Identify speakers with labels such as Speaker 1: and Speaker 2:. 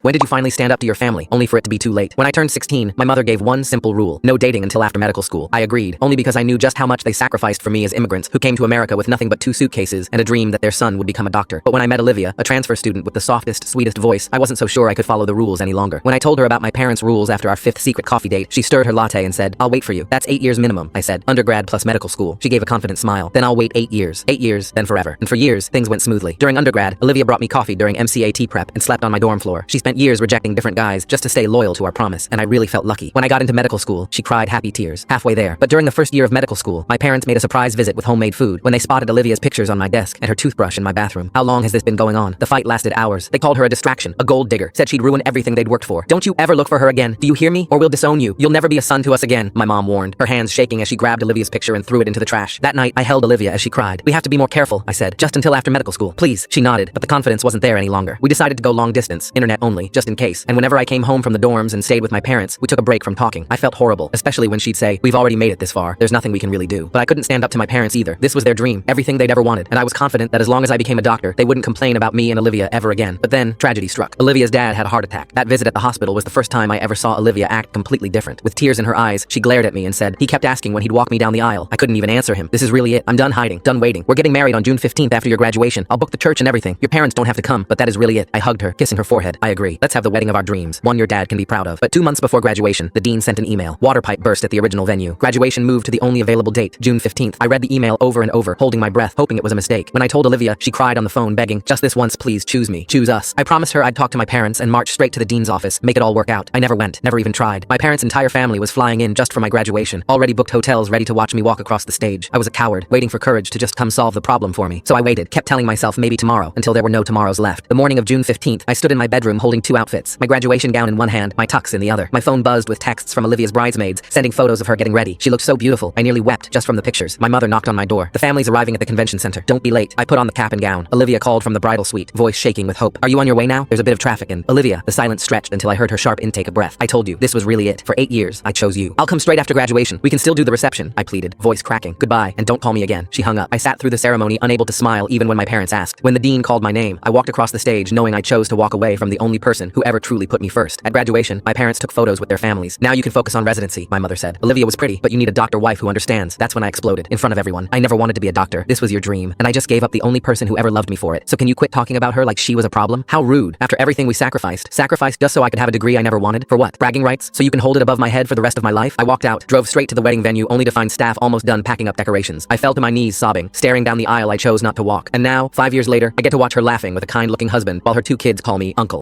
Speaker 1: When did you finally stand up to your family, only for it to be too late? When I turned 16, my mother gave one simple rule: no dating until after medical school. I agreed, only because I knew just how much they sacrificed for me as immigrants who came to America with nothing but 2 suitcases and a dream that their son would become a doctor. But when I met Olivia, a transfer student with the softest, sweetest voice, I wasn't so sure I could follow the rules any longer. When I told her about my parents' rules after our 5th secret coffee date, she stirred her latte and said, "I'll wait for you. That's 8 years minimum," I said. "Undergrad plus medical school." She gave a confident smile. "Then I'll wait 8 years. 8 years, then forever." And for years, things went smoothly. During undergrad, Olivia brought me coffee during MCAT prep and slept on my dorm floor. She spent years rejecting different guys just to stay loyal to our promise, and I really felt lucky. When I got into medical school, she cried happy tears. Halfway there. But during the first year of medical school, my parents made a surprise visit with homemade food when they spotted Olivia's pictures on my desk and her toothbrush in my bathroom. How long has this been going on? The fight lasted hours. They called her a distraction, a gold digger, said she'd ruin everything they'd worked for. "Don't you ever look for her again. Do you hear me? Or we'll disown you. You'll never be a son to us again," my mom warned, her hands shaking as she grabbed Olivia's picture and threw it into the trash. That night, I held Olivia as she cried. "We have to be more careful," I said, "just until after medical school. Please." She nodded, but the confidence wasn't there any longer. We decided to go long distance, internet only, just in case. And whenever I came home from the dorms and stayed with my parents, we took a break from talking. I felt horrible, especially when she'd say, "We've already made it this far. There's nothing we can really do." But I couldn't stand up to my parents either. This was their dream, everything they'd ever wanted, and I was confident that as long as I became a doctor, they wouldn't complain about me and Olivia ever again. But then, tragedy struck. Olivia's dad had a heart attack. That visit at the hospital was the first time I ever saw Olivia act completely different. With tears in her eyes, she glared at me and said, "He kept asking when he'd walk me down the aisle." I couldn't even answer him. "This is really it. I'm done hiding, done waiting. We're getting married on June 15th after your graduation. I'll book the church and everything. Your parents don't have to come, but that is really it." I hugged her, kissing her forehead. "I agree. Let's have the wedding of our dreams. One your dad can be proud of." But 2 months before graduation, the dean sent an email. Water pipe burst at the original venue. Graduation moved to the only available date, June 15th. I read the email over and over, holding my breath, hoping it was a mistake. When I told Olivia, she cried on the phone, begging, "Just this once, please choose me. Choose us." I promised her I'd talk to my parents and march straight to the dean's office, make it all work out. I never went, never even tried. My parents' entire family was flying in just for my graduation, already booked hotels ready to watch me walk across the stage. I was a coward, waiting for courage to just come solve the problem for me. So I waited, kept telling myself maybe tomorrow, until there were no tomorrows left. The morning of June 15th, I stood in my bedroom holding 2 outfits, my graduation gown in one hand, my tux in the other. My phone buzzed with texts from Olivia's bridesmaids, sending photos of her getting ready. She looked so beautiful, I nearly wept just from the pictures. My mother knocked on my door. "The family's arriving at the convention center. Don't be late." I put on the cap and gown. Olivia called from the bridal suite, voice shaking with hope. "Are you on your way now? There's a bit of traffic in." "Olivia." The silence stretched until I heard her sharp intake of breath. "I told you, this was really it. For 8 years, I chose you. I'll come straight after graduation. We can still do the reception," I pleaded, voice cracking. "Goodbye, and don't call me again." She hung up. I sat through the ceremony, unable to smile even when my parents asked. When the dean called my name, I walked across the stage knowing I chose to walk away from the only person who ever truly put me first. At graduation, my parents took photos with their families. "Now you can focus on residency," my mother said. "Olivia was pretty, but you need a doctor wife who understands." That's when I exploded, in front of everyone. "I never wanted to be a doctor. This was your dream, and I just gave up the only person who ever loved me for it. So can you quit talking about her like she was a problem? How rude. After everything we sacrificed just so I could have a degree I never wanted? For what? Bragging rights? So you can hold it above my head for the rest of my life?" I walked out, drove straight to the wedding venue only to find staff almost done packing up decorations. I fell to my knees sobbing, staring down the aisle I chose not to walk. And now, 5 years later, I get to watch her laughing with a kind-looking husband while her 2 kids call me uncle.